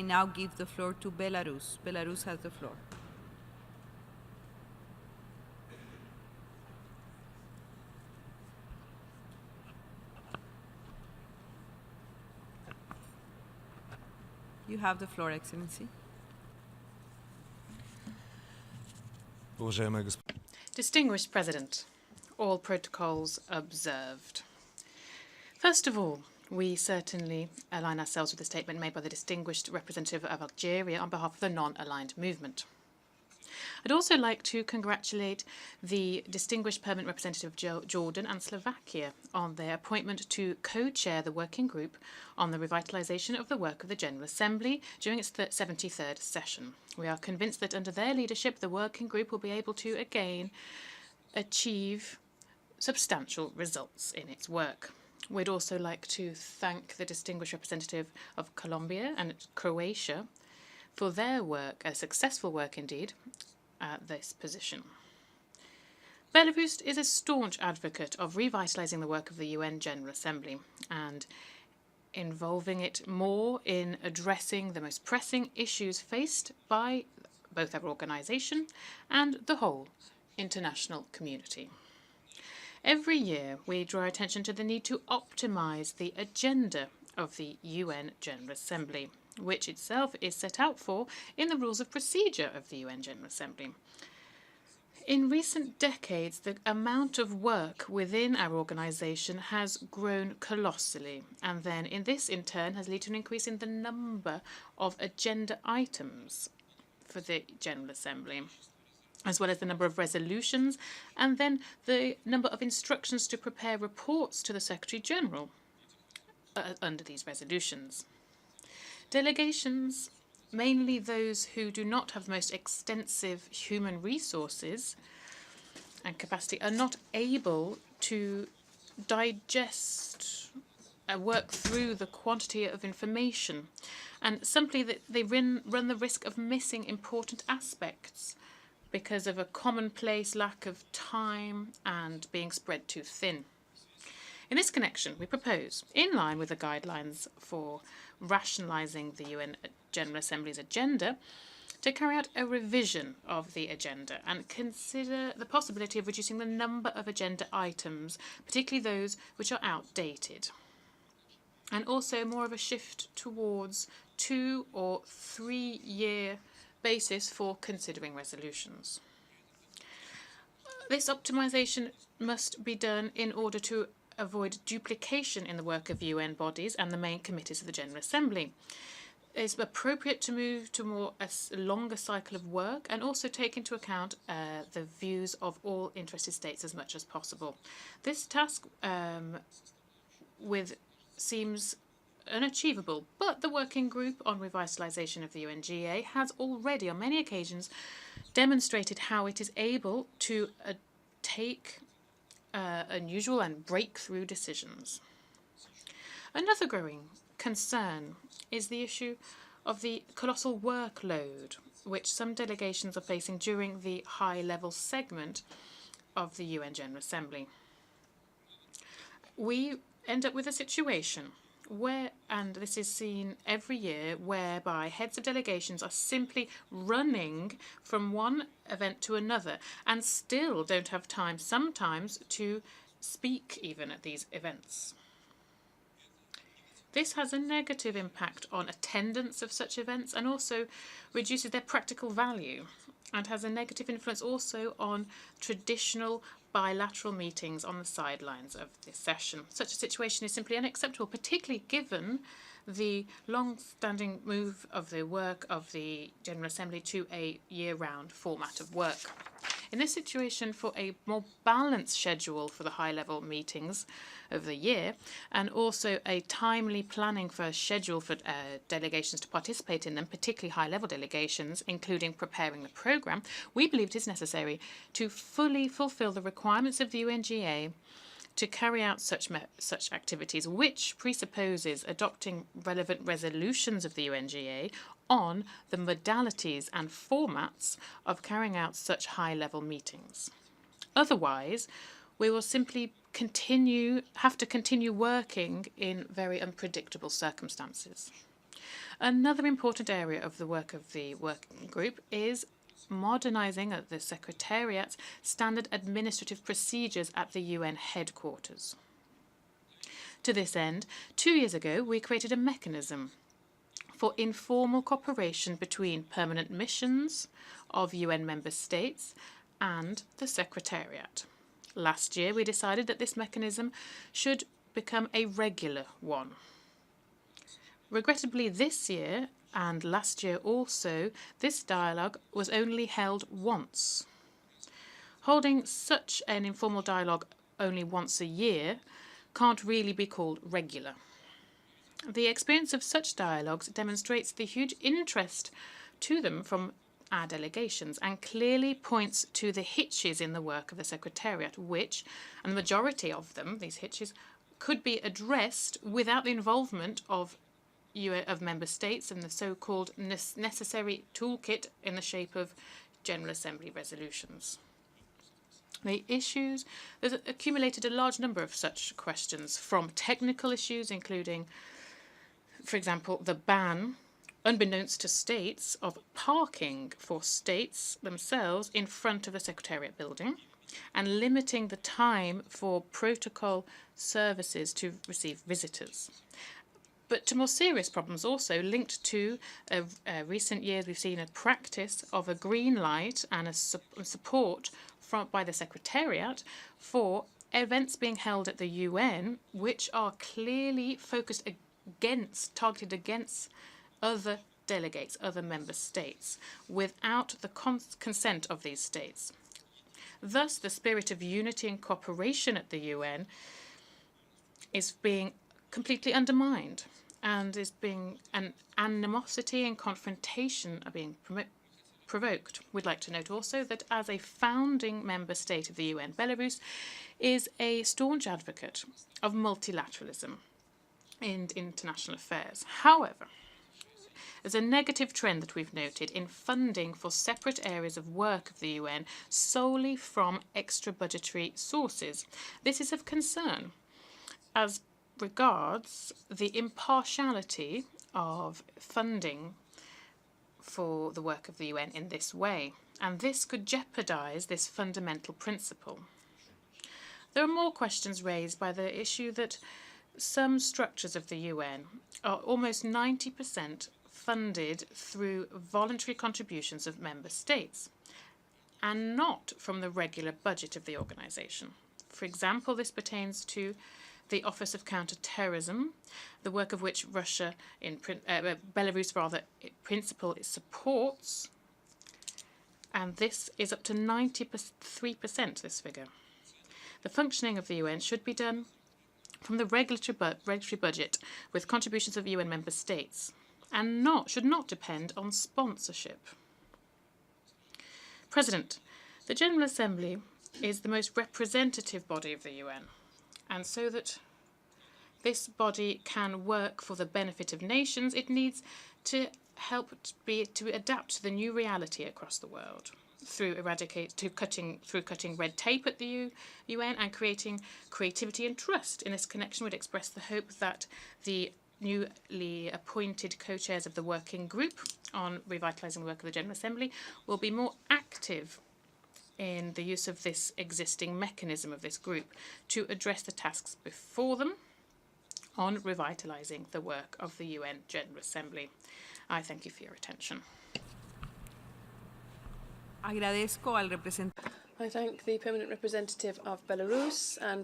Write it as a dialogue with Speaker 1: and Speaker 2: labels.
Speaker 1: now give the floor to Belarus. Belarus has the floor. You have the floor, Excellency.
Speaker 2: Distinguished President, all protocols observed. First of all, we certainly align ourselves with the statement made by the distinguished representative of Algeria on behalf of the non-aligned movement. I'd also like to congratulate the distinguished permanent representative of Jordan and Slovakia on their appointment to co-chair the working group on the revitalization of the work of the General Assembly during its 73rd session. We are convinced that under their leadership, the working group will be able to again achieve substantial results in its work. We'd also like to thank the distinguished representative of Colombia and Croatia for their work, a successful work indeed, at this position. Belarus is a staunch advocate of revitalizing the work of the UN General Assembly and involving it more in addressing the most pressing issues faced by both our organisation and the whole international community. Every year, we draw attention to the need to optimise the agenda of the UN General Assembly, which itself is set out for in the Rules of Procedure of the UN General Assembly. In recent decades, the amount of work within our organisation has grown colossally, and then this in turn has led to an increase in the number of agenda items for the General Assembly, as well as the number of resolutions, and then the number of instructions to prepare reports to the Secretary-General under these resolutions. Delegations, mainly those who do not have the most extensive human resources and capacity, are not able to digest work through the quantity of information, and simply that they run the risk of missing important aspects because of a commonplace lack of time and being spread too thin. In this connection, we propose, in line with the guidelines for rationalising the UN General Assembly's agenda, to carry out a revision of the agenda and consider the possibility of reducing the number of agenda items, particularly those which are outdated, and also more of a shift towards 2 or 3 year basis for considering resolutions. This optimisation must be done in order to avoid duplication in the work of UN bodies and the main committees of the General Assembly. It's appropriate to move to a longer cycle of work and also take into account the views of all interested states as much as possible. This task seems unachievable, but the Working Group on Revitalization of the UNGA has already on many occasions demonstrated how it is able to take unusual and breakthrough decisions. Another growing concern is the issue of the colossal workload which some delegations are facing during the high-level segment of the UN General Assembly. We end up with a situation where, and this is seen every year, whereby heads of delegations are simply running from one event to another and still don't have time sometimes to speak even at these events. This has a negative impact on attendance of such events and also reduces their practical value, and has a negative influence also on traditional bilateral meetings on the sidelines of this session. Such a situation is simply unacceptable, particularly given the long-standing move of the work of the General Assembly to a year-round format of work. In this situation, for a more balanced schedule for the high-level meetings of the year, and also a timely planning for a schedule for delegations to participate in them, particularly high-level delegations, including preparing the programme, we believe it is necessary to fully fulfil the requirements of the UNGA to carry out such activities, which presupposes adopting relevant resolutions of the UNGA on the modalities and formats of carrying out such high-level meetings. Otherwise, we will simply have to continue working in very unpredictable circumstances. Another important area of the work of the working group is modernising at the Secretariat's standard administrative procedures at the UN headquarters. To this end, 2 years ago, we created a mechanism for informal cooperation between permanent missions of UN member states and the Secretariat. Last year, we decided that this mechanism should become a regular one. Regrettably, this year and last year also, this dialogue was only held once. Holding such an informal dialogue only once a year can't really be called regular. The experience of such dialogues demonstrates the huge interest to them from our delegations and clearly points to the hitches in the work of the Secretariat, which, and the majority of them, these hitches, could be addressed without the involvement of member states and the so-called necessary toolkit in the shape of General Assembly resolutions. There's accumulated a large number of such questions, from technical issues, including, for example, the ban, unbeknownst to states, of parking for states themselves in front of the Secretariat building, and limiting the time for protocol services to receive visitors. But to more serious problems also linked to recent years, we've seen a practice of a green light and a support by the Secretariat for events being held at the UN, which are clearly targeted against other delegates, other member states, without the consent of these states. Thus, the spirit of unity and cooperation at the UN is being completely undermined, and an animosity and confrontation are being provoked. We'd like to note also that as a founding member state of the UN, Belarus is a staunch advocate of multilateralism in international affairs. However, there's a negative trend that we've noted in funding for separate areas of work of the UN solely from extra budgetary sources. This is of concern as regards the impartiality of funding for the work of the UN in this way, and this could jeopardize this fundamental principle. There are more questions raised by the issue that some structures of the UN are almost 90% funded through voluntary contributions of member states and not from the regular budget of the organization. For example, this pertains to the Office of Counterterrorism, the work of which Belarus in principle supports, and this is up to 93%, this figure. The functioning of the UN should be done from the regulatory budget with contributions of UN member states, and should not depend on sponsorship. President, the General Assembly is the most representative body of the UN, and so that this body can work for the benefit of nations, it needs to help to adapt to the new reality across the world through cutting red tape at the UN and creating creativity and trust. In this connection, we'd express the hope that the newly appointed co-chairs of the working group on revitalising the work of the General Assembly will be more active in the use of this existing mechanism of this group to address the tasks before them on revitalising the work of the UN General Assembly. I thank you for your attention.
Speaker 1: Agradezco al representante.
Speaker 3: I thank the permanent representative of Belarus and